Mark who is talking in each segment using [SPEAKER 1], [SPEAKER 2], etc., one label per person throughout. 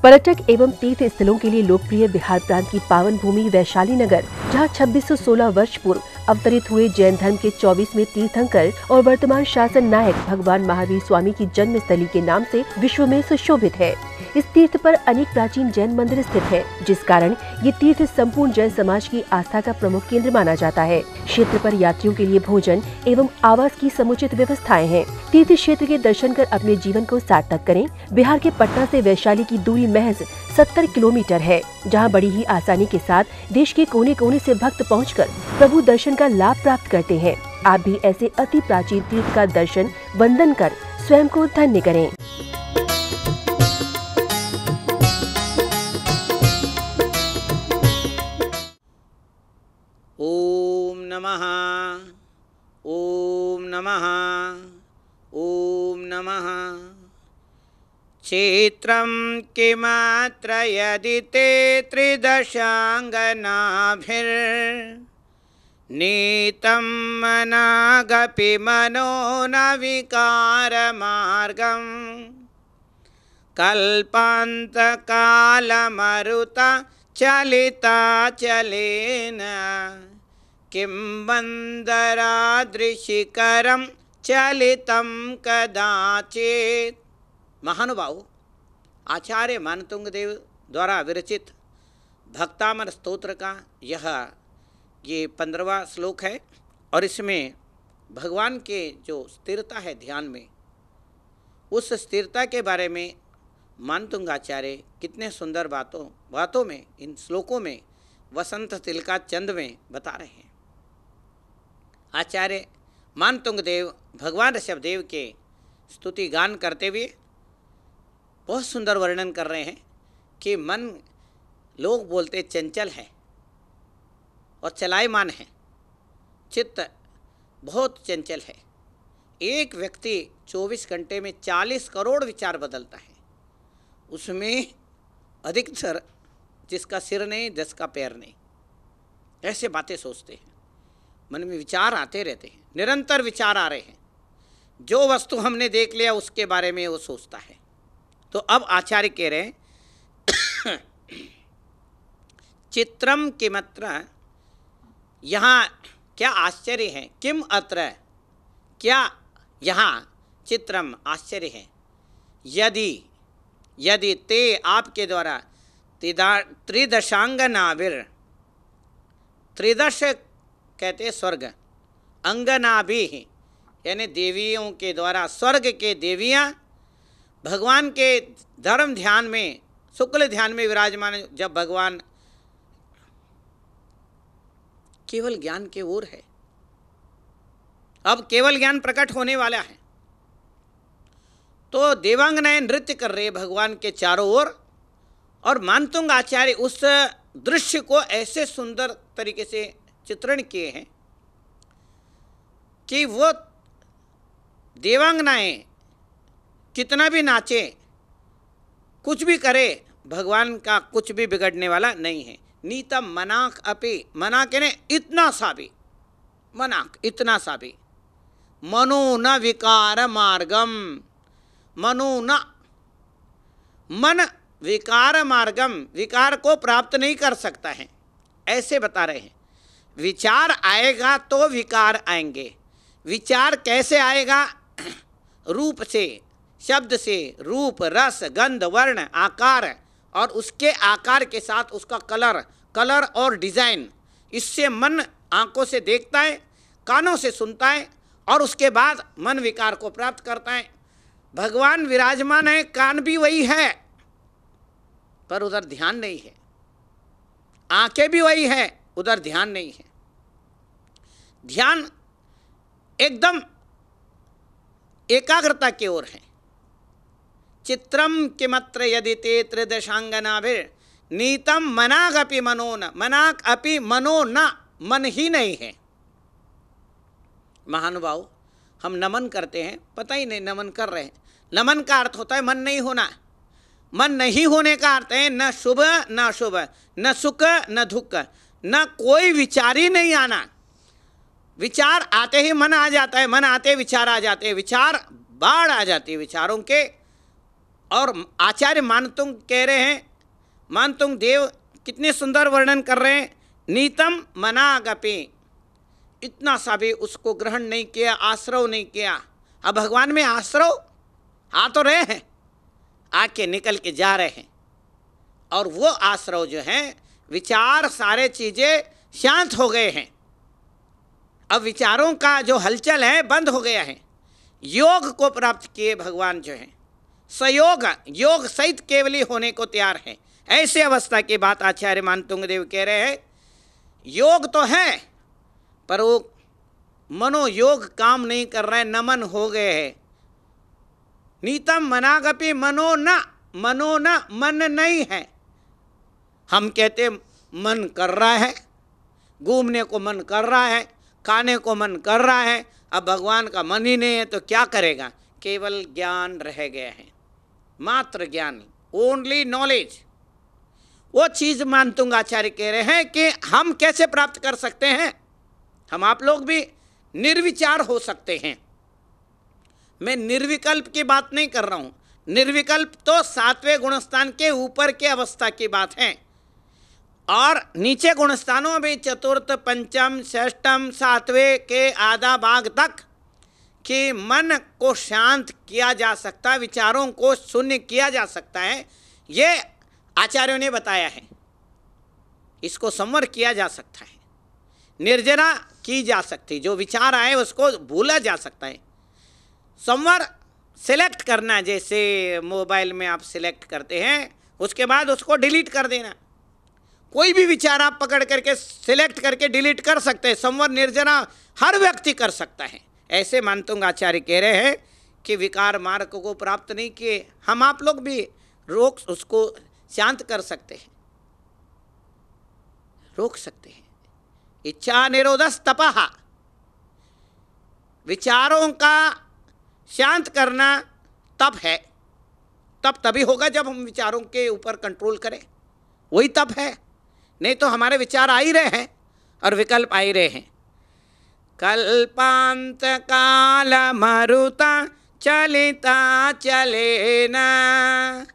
[SPEAKER 1] पर्यटक एवं तीर्थ स्थलों के लिए लोकप्रिय बिहार प्रांत की पावन भूमि वैशाली नगर, जहां 2616 वर्ष पूर्व अवतरित हुए जैन धर्म के 24वें तीर्थंकर और वर्तमान शासन नायक भगवान महावीर स्वामी की जन्म स्थली के नाम से विश्व में सुशोभित है। इस तीर्थ पर अनेक प्राचीन जैन मंदिर स्थित है, जिस कारण ये तीर्थ संपूर्ण जैन समाज की आस्था का प्रमुख केंद्र माना जाता है। क्षेत्र पर यात्रियों के लिए भोजन एवं आवास की समुचित व्यवस्थाएं हैं। तीर्थ क्षेत्र के दर्शन कर अपने जीवन को सार्थक करें। बिहार के पटना से वैशाली की दूरी महज 70 किलोमीटर है, जहां बड़ी ही आसानी के साथ देश के कोने कोने से भक्त पहुंचकर प्रभु दर्शन का लाभ प्राप्त करते हैं। आप भी ऐसे अति प्राचीन तीर्थ का दर्शन वंदन कर स्वयं को धन्य करें।
[SPEAKER 2] ओम नमः, ओम नमः, ओम नमः। क्षेत्रं किमत्र यदि ते त्रिदशाङ्गनाभिर्नीतं मनागपि मनो न विकारमार्गं कल्पान्तकालमरुता चलिताचलेन किं वन्दरादृशिकरं चलितं कदाचित्। महानुभाव, आचार्य मानतुंग देव द्वारा विरचित भक्तामर स्तोत्र का ये 15वां श्लोक है और इसमें भगवान के जो स्थिरता है ध्यान में, उस स्थिरता के बारे में मानतुंगाचार्य कितने सुंदर बातों में, इन श्लोकों में वसंत तिलका चंद में बता रहे हैं। आचार्य मानतुंग देव भगवान ऋषभदेव के स्तुति गान करते हुए बहुत सुंदर वर्णन कर रहे हैं कि मन, लोग बोलते चंचल है और चलायमान है, चित्त बहुत चंचल है। एक व्यक्ति 24 घंटे में 40 करोड़ विचार बदलता है, उसमें अधिकतर जिसका सिर नहीं, जिसका पैर नहीं, ऐसे बातें सोचते हैं। मन में विचार आते रहते हैं, निरंतर विचार आ रहे हैं। जो वस्तु हमने देख लिया उसके बारे में वो सोचता है। तो अब आचार्य कह रहे हैं चित्रम किमत्र, यहाँ क्या आश्चर्य है, किम अत्र, क्या यहाँ चित्रम आश्चर्य है, यदि ते आपके द्वारा त्रिदशांगनाभिर, त्रिदश कहते स्वर्ग, अंगनाभि यानी देवियों के द्वारा, स्वर्ग के देवियाँ भगवान के धर्म ध्यान में, शुक्ल ध्यान में विराजमान। जब भगवान केवल ज्ञान के ओर है, अब केवल ज्ञान प्रकट होने वाला है, तो देवांगनाएं नृत्य कर रहे भगवान के चारों ओर। और मानतुंग आचार्य उस दृश्य को ऐसे सुंदर तरीके से चित्रण किए हैं कि वो देवांगनाएं कितना भी नाचे, कुछ भी करे, भगवान का कुछ भी बिगड़ने वाला नहीं है। नीतम मनाक अपि, मना कहने इतना सा भी, मनाक इतना सा भी, मनो न विकार मार्गम, मनो न, मन विकार मार्गम, विकार को प्राप्त नहीं कर सकता है, ऐसे बता रहे हैं। विचार आएगा तो विकार आएंगे। विचार कैसे आएगा? रूप से, शब्द से, रूप, रस, गंध, वर्ण, आकार, और उसके आकार के साथ उसका कलर और डिज़ाइन, इससे मन आंखों से देखता है, कानों से सुनता है, और उसके बाद मन विकार को प्राप्त करता है। भगवान विराजमान है, कान भी वही है, पर उधर ध्यान नहीं है। आंखें भी वही है, उधर ध्यान नहीं है। ध्यान एकदम एकाग्रता की ओर है। चित्रम किमत्र यदि ते त्रिदशांगनाभिर नीतम मनाग अपि मनो न, मनाक अपि मनो न, मन ही नहीं है। महानुभाव, हम नमन करते हैं, पता ही नहीं नमन कर रहे हैं। नमन का अर्थ होता है मन नहीं होना। मन नहीं होने का अर्थ है न शुभ न अशुभ, न सुख न दुख, न कोई विचार ही नहीं आना। विचार आते ही मन आ जाता है, मन आते विचार आ जाते हैं, विचार बाढ़ आ जाती है, विचारों के और आचार्य मानतुंग कह रहे हैं, मानतुंग देव कितने सुंदर वर्णन कर रहे हैं, नीतम मनागपि, इतना सा भी उसको ग्रहण नहीं किया, आश्रव नहीं किया। अब भगवान में आश्रव आ तो रहे हैं, आके निकल के जा रहे हैं, और वो आश्रव जो हैं विचार सारे चीज़ें शांत हो गए हैं। अब विचारों का जो हलचल है बंद हो गया है। योग को प्राप्त किए भगवान जो हैं, सयोग योग सहित केवली होने को तैयार हैं। ऐसे अवस्था की बात आचार्य मानतुंग देव कह रहे हैं। योग तो है पर वो मनोयोग काम नहीं कर रहे, नमन हो गए हैं। नीतम मनागपि मनो न, मन नहीं है। हम कहते मन कर रहा है, घूमने को मन कर रहा है, खाने को मन कर रहा है, अब भगवान का मन ही नहीं है तो क्या करेगा। केवल ज्ञान रह गया है, मात्र ज्ञान, ओनली नॉलेज। वो चीज़ मानतुंग आचार्य कह रहे हैं कि हम कैसे प्राप्त कर सकते हैं। हम आप लोग भी निर्विचार हो सकते हैं। मैं निर्विकल्प की बात नहीं कर रहा हूँ। निर्विकल्प तो 7वें गुणस्थान के ऊपर के अवस्था की बात है, और नीचे गुणस्थानों में चतुर्थ, पंचम, षष्ठम, 7वें के आधा भाग तक कि मन को शांत किया जा सकता है, विचारों को शून्य किया जा सकता है, ये आचार्यों ने बताया है। इसको संवर किया जा सकता है, निर्जना की जा सकती, जो विचार आए उसको भूला जा सकता है। संवर सिलेक्ट करना, जैसे मोबाइल में आप सिलेक्ट करते हैं उसके बाद उसको डिलीट कर देना। कोई भी विचार आप पकड़ करके सिलेक्ट करके डिलीट कर सकते हैं। संवर निर्जना हर व्यक्ति कर सकता है। ऐसे मानतुंग आचार्य कह रहे हैं कि विकार मार्ग को प्राप्त नहीं किए हम आप लोग भी रोक उसको शांत कर सकते हैं, रोक सकते हैं। इच्छा निरोधस तपः, विचारों का शांत करना तप है। तप तभी होगा जब हम विचारों के ऊपर कंट्रोल करें, वही तप है। नहीं तो हमारे विचार आ ही रहे हैं और विकल्प आ ही रहे हैं। कल्पांत काल मरुता चलिता चलेना,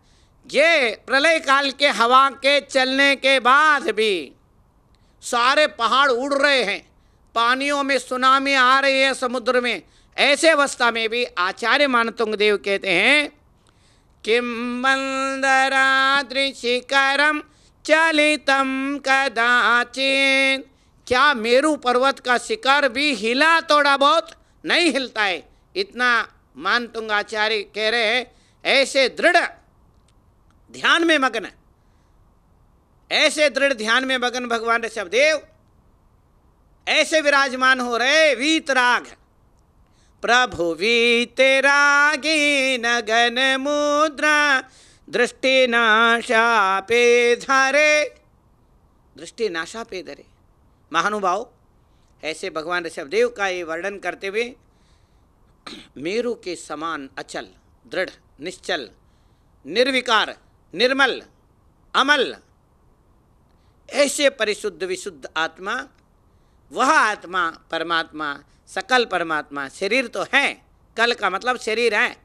[SPEAKER 2] ये प्रलय काल के हवा के चलने के बाद भी सारे पहाड़ उड़ रहे हैं, पानियों में सुनामी आ रही है समुद्र में। ऐसे अवस्था में भी आचार्य मानतुंग देव कहते हैं किम मंदराद्रिशिखरम चलितम कदाचित, क्या मेरू पर्वत का शिखर भी हिला थोड़ा बहुत? नहीं हिलता है। इतना मानतुंग आचार्य कह रहे हैं। ऐसे दृढ़ ध्यान में मग्न, ऐसे दृढ़ ध्यान में मग्न भगवान ऋषभदेव ऐसे विराजमान हो रहे। वीतराग प्रभु वीतरागी नगन मुद्रा दृष्टि नाशा पे धरे, दृष्टि नाशा पे धरे। महानुभाव, ऐसे भगवान ऋषभदेव का ये वर्णन करते हुए मेरु के समान अचल, दृढ़, निश्चल, निर्विकार, निर्मल, अमल, ऐसे परिशुद्ध विशुद्ध आत्मा, वह आत्मा परमात्मा, सकल परमात्मा। शरीर तो है, कल का मतलब शरीर है,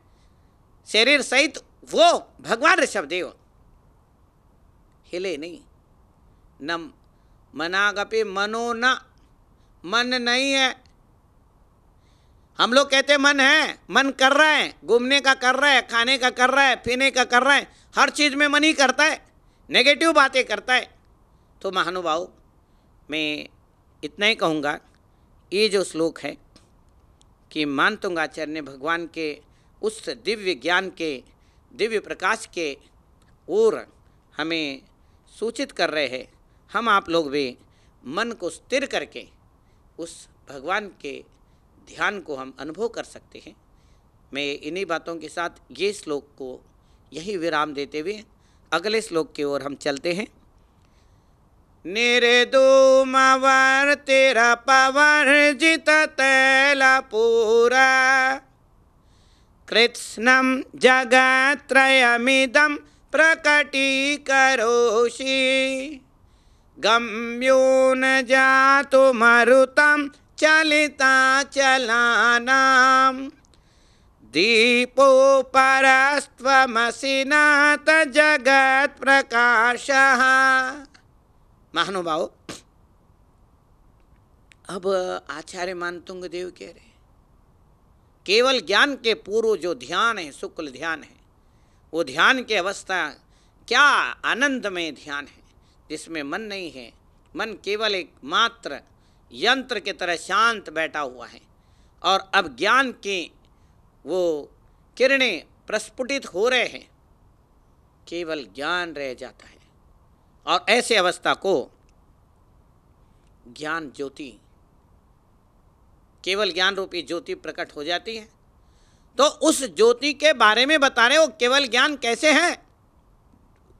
[SPEAKER 2] शरीर सहित वो भगवान ऋषभदेव हिले नहीं। न मनागपि मनो न, मन नहीं है। हम लोग कहते मन है, मन कर रहा है, घूमने का कर रहा है, खाने का कर रहा है, पीने का कर रहा है, हर चीज़ में मन ही करता है, नेगेटिव बातें करता है। तो महानुभाव, मैं इतना ही कहूँगा, ये जो श्लोक है कि मानतुंग आचार्य ने भगवान के उस दिव्य ज्ञान के, दिव्य प्रकाश के ओर हमें सूचित कर रहे हैं। हम आप लोग भी मन को स्थिर करके उस भगवान के ध्यान को हम अनुभव कर सकते हैं। मैं इन्हीं बातों के साथ ये श्लोक को यही विराम देते हुए अगले श्लोक की ओर हम चलते हैं। निर्धूमवर्तिरपवर्जित तैलपूरा कृत्स्नं जगत्त्रयमिदं प्रकटीकरोषि गम्यो न जातु मरुतं चलिता चलानां दीपोपरस्त्वमसि नाथ जगत प्रकाशः। महानुभाव, अब आचार्य मानतुंग देव कह रहे केवल ज्ञान के पूर्व जो ध्यान है, शुक्ल ध्यान है, वो ध्यान की अवस्था क्या आनंदमय ध्यान है, जिसमें मन नहीं है। मन केवल एक मात्र यंत्र की तरह शांत बैठा हुआ है और अब ज्ञान की वो किरणें प्रस्फुटित हो रहे हैं, केवल ज्ञान रह जाता है। और ऐसे अवस्था को ज्ञान ज्योति, केवल ज्ञान रूपी ज्योति प्रकट हो जाती है। तो उस ज्योति के बारे में बता रहे हो, केवल ज्ञान कैसे है,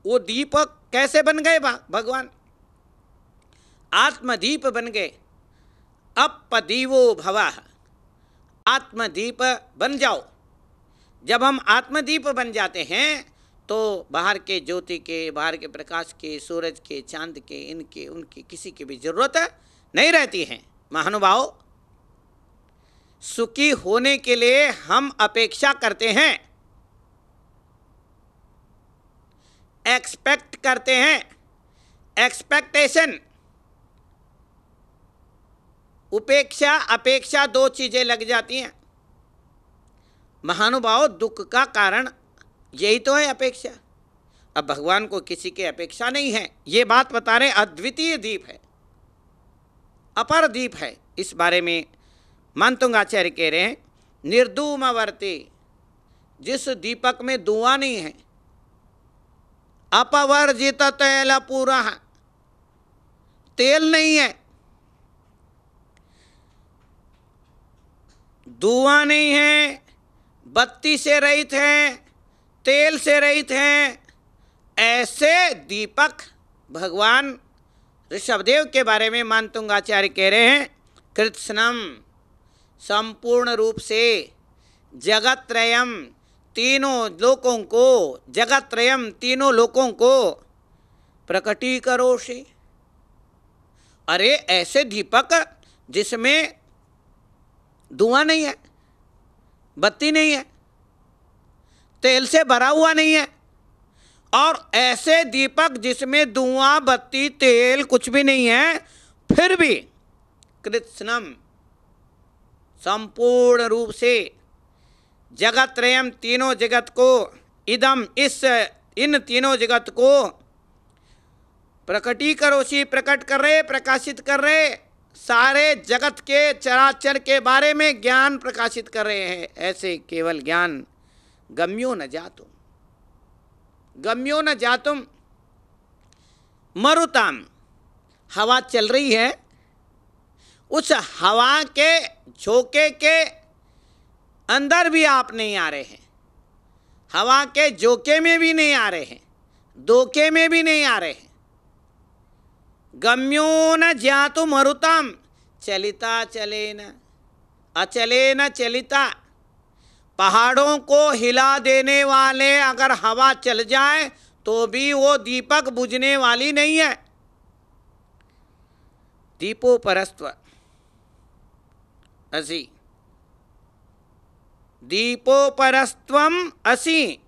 [SPEAKER 2] वो दीपक कैसे बन गए भगवान, आत्मदीप बन गए। अपदीवो भवः, आत्मदीप बन जाओ। जब हम आत्मदीप बन जाते हैं तो बाहर के ज्योति के, बाहर के प्रकाश के, सूरज के, चांद के, इनके उनकी किसी की भी जरूरत नहीं रहती है। महानुभाव, सुखी होने के लिए हम अपेक्षा करते हैं, एक्सपेक्ट करते हैं, एक्सपेक्टेशन, उपेक्षा, अपेक्षा, दो चीजें लग जाती हैं। महानुभाव, दुख का कारण यही तो है, अपेक्षा। अब भगवान को किसी की अपेक्षा नहीं है, ये बात बता रहे। अद्वितीय दीप है, अपर दीप है। इस बारे में मानतुंग आचार्य कह रहे हैं, निर्धूमवर्ती, जिस दीपक में धुआं नहीं है। अपवर्जित तैल पूरा, तेल नहीं है, धुआं नहीं है, बत्ती से रहित है, तेल से रहित है। ऐसे दीपक भगवान ऋषभदेव के बारे में मानतुंग आचार्य कह रहे हैं, कृत्स्नम, संपूर्ण रूप से जगत्रयम, तीनों लोकों को, जगत्रयम, तीनों लोकों को प्रकटीकरोषि। अरे ऐसे दीपक जिसमें धुआं नहीं है, बत्ती नहीं है, तेल से भरा हुआ नहीं है, और ऐसे दीपक जिसमें धुआं, बत्ती, तेल कुछ भी नहीं है, फिर भी कृत्स्नम, संपूर्ण रूप से जगत्रयम, तीनों जगत को, इदम, इस, इन तीनों जगत को प्रकटीकरोषि, प्रकट कर रहे, प्रकाशित कर रहे, सारे जगत के चराचर के बारे में ज्ञान प्रकाशित कर रहे हैं। ऐसे केवल ज्ञान गम्यो न जातुम, गम्यो न जातुम मरुताम, हवा चल रही है, उस हवा के झोंके के अंदर भी आप नहीं आ रहे हैं, हवा के झोंके में भी नहीं आ रहे हैं, धोखे में भी नहीं आ रहे हैं। गम्यो न ज्ञातु मरुताम, चलिता चले न, अचले न चलिता। पहाड़ों को हिला देने वाले अगर हवा चल जाए तो भी वो दीपक बुझने वाली नहीं है। दीपोपरस्त्व असि, दीपोपरस्त्वम असि,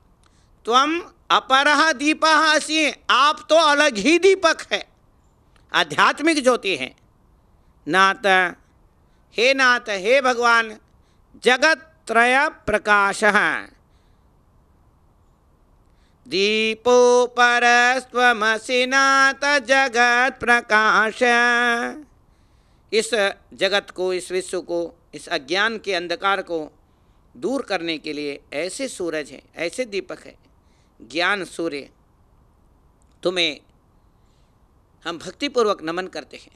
[SPEAKER 2] त्वम अपरः दीपः असि। आप तो अलग ही दीपक है, आध्यात्मिक ज्योति है। नाथ, हे नाथ, हे भगवान, जगत त्रय प्रकाशः, दीपोपरस्त्वमसि नाथ जगत प्रकाश। इस जगत को, इस विश्व को, इस अज्ञान के अंधकार को दूर करने के लिए ऐसे सूरज हैं, ऐसे दीपक है, ज्ञान सूर्य, तुम्हें हम भक्तिपूर्वक नमन करते हैं।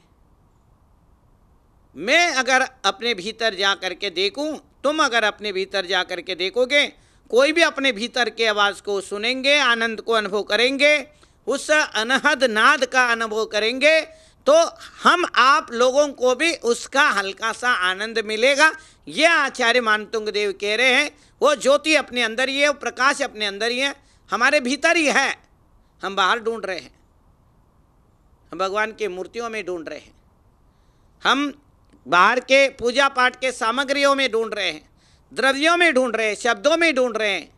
[SPEAKER 2] मैं अगर अपने भीतर जा करके देखूं, तुम अगर अपने भीतर जा करके देखोगे, कोई भी अपने भीतर के आवाज़ को सुनेंगे, आनंद को अनुभव करेंगे, उस अनहद नाद का अनुभव करेंगे, तो हम आप लोगों को भी उसका हल्का सा आनंद मिलेगा। ये आचार्य मानतुंग देव कह रहे हैं, वो ज्योति अपने अंदर ही है, वो प्रकाश अपने अंदर ही है, हमारे भीतर ही है। हम बाहर ढूंढ रहे हैं, हम भगवान की मूर्तियों में ढूंढ रहे हैं, हम बाहर के पूजा पाठ के सामग्रियों में ढूंढ रहे हैं, द्रव्यों में ढूंढ रहे हैं, शब्दों में ढूंढ रहे हैं,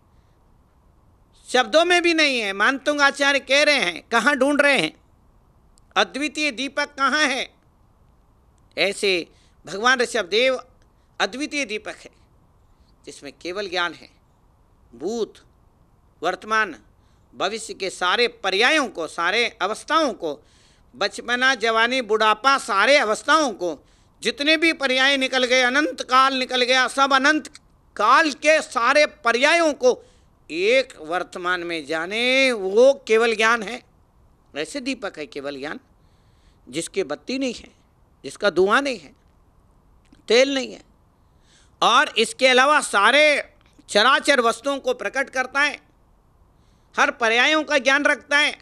[SPEAKER 2] शब्दों में भी नहीं है। मानतुंग आचार्य कह रहे हैं कहाँ ढूंढ रहे हैं, अद्वितीय दीपक कहाँ है। ऐसे भगवान ऋषभदेव अद्वितीय दीपक है जिसमें केवल ज्ञान है। भूत वर्तमान भविष्य के सारे पर्यायों को, सारे अवस्थाओं को, बचपना जवानी बुढ़ापा सारे अवस्थाओं को, जितने भी पर्याय निकल गए, अनंत काल निकल गया, सब अनंत काल के सारे पर्यायों को एक वर्तमान में जाने, वो केवल ज्ञान है। ऐसे दीपक है केवल ज्ञान, जिसके बत्ती नहीं है, जिसका धुआं नहीं है, तेल नहीं है, और इसके अलावा सारे चराचर वस्तुओं को प्रकट करता है, हर पर्यायों का ज्ञान रखता है,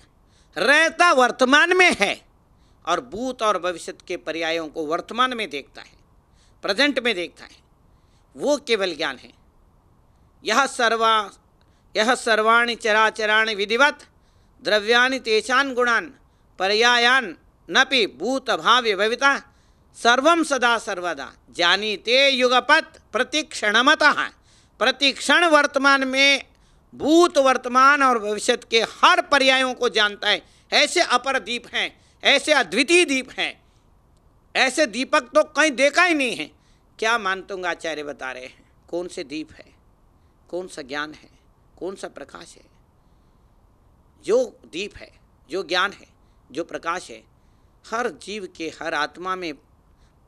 [SPEAKER 2] रहता वर्तमान में है और भूत और भविष्य के पर्यायों को वर्तमान में देखता है, प्रेजेंट में देखता है। वो केवल ज्ञान है। यह सर्वाणि चराचराणि विधिवत द्रव्यानि तेषान् गुणान् पर्यायान् नपि भूत भाव्य भविता सर्वं सदा सर्वदा जानीते युगपत् प्रतिक्षणमतः। प्रतिक्षण वर्तमान में भूत वर्तमान और भविष्य के हर पर्यायों को जानता है। ऐसे अपर दीप हैं, ऐसे अद्वितीय दीप हैं, ऐसे दीपक तो कहीं देखा ही नहीं है। क्या मानतुंग आचार्य बता रहे हैं, कौन से दीप है, कौन सा ज्ञान है, कौन सा प्रकाश है। जो दीप है, जो ज्ञान है, जो प्रकाश है, हर जीव के, हर आत्मा में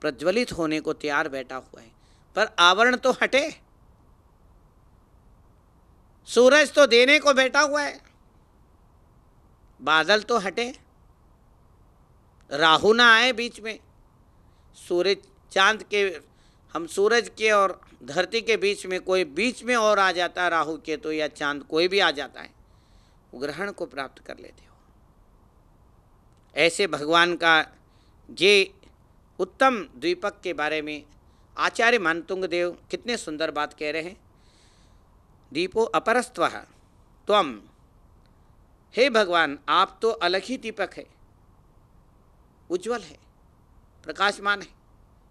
[SPEAKER 2] प्रज्वलित होने को तैयार बैठा हुआ है। पर आवरण तो हटे, सूरज तो देने को बैठा हुआ है, बादल तो हटे, राहु ना आए बीच में। सूरज चांद के, हम सूरज के और धरती के बीच में कोई बीच में और आ जाता है, राहु के तो या चांद कोई भी आ जाता है, ग्रहण को प्राप्त कर लेते हो। ऐसे भगवान का ये उत्तम द्वीपक के बारे में आचार्य मानतुंग देव कितने सुंदर बात कह रहे हैं। दीपो अपरस्त्वः त्वम, हे भगवान आप तो अलग ही दीपक है, उज्जवल है, प्रकाशमान है,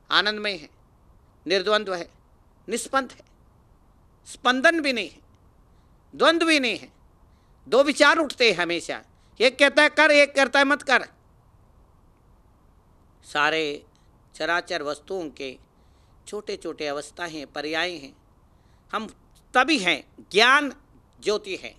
[SPEAKER 2] आनंदमय है, निर्द्वंद्व है, निस्पंद है, स्पंदन भी नहीं है, द्वंद्व भी नहीं है। दो विचार उठते हैं हमेशा, एक कहता है कर, एक कहता है मत कर। सारे चराचर वस्तुओं के छोटे छोटे अवस्था हैं, पर्याय हैं, हम तभी हैं, ज्ञान ज्योति है।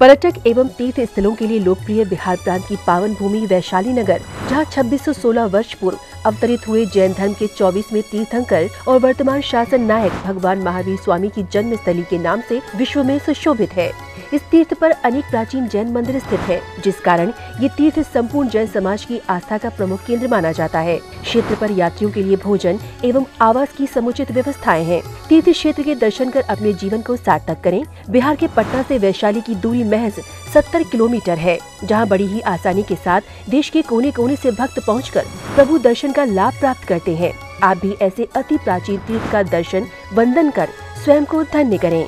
[SPEAKER 1] पर्यटक एवं तीर्थ स्थलों के लिए लोकप्रिय बिहार प्रांत की पावन भूमि वैशाली नगर, जहां 2616 वर्ष पूर्व अवतरित हुए जैन धर्म के 24वें तीर्थंकर और वर्तमान शासन नायक भगवान महावीर स्वामी की जन्म स्थली के नाम से विश्व में सुशोभित है। इस तीर्थ पर अनेक प्राचीन जैन मंदिर स्थित हैं, जिस कारण ये तीर्थ संपूर्ण जैन समाज की आस्था का प्रमुख केंद्र माना जाता है। क्षेत्र पर यात्रियों के लिए भोजन एवं आवास की समुचित व्यवस्थाएं हैं। तीर्थ क्षेत्र के दर्शन कर अपने जीवन को सार्थक करें। बिहार के पटना से वैशाली की दूरी महज 70 किलोमीटर है, जहां बड़ी ही आसानी के साथ देश के कोने कोने से भक्त पहुंचकर प्रभु दर्शन का लाभ प्राप्त करते हैं। आप भी ऐसे अति प्राचीन तीर्थ का दर्शन वंदन कर स्वयं को धन्य करें।